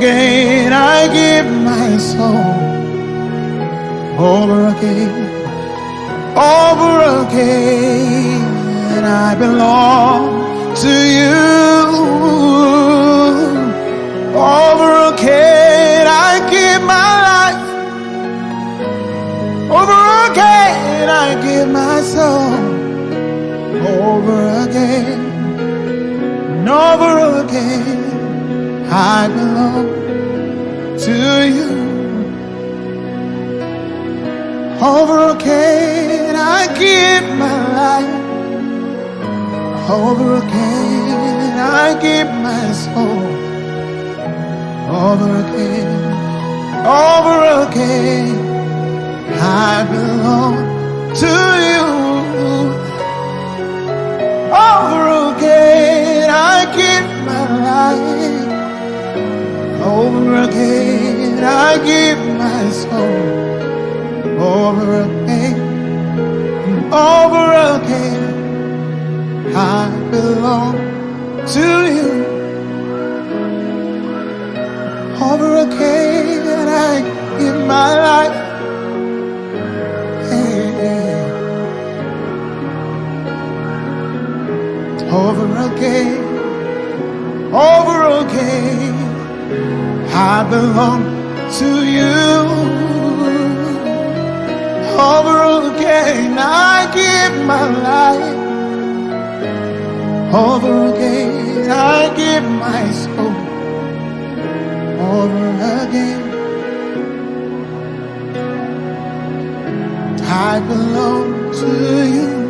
again I give my soul. Over again, over again I belong to you. Over again I give my life. Over again I give my soul. Over again and over again I belong to you. Over again I give my life. Over again I give my soul. Over again I belong to you. Over again I give my life. Over again I give my soul. Over again I belong to you. Over again I give my life. Hey. Over again I belong to you. Over again I give my life. Over again I give my soul. Over again I belong to you.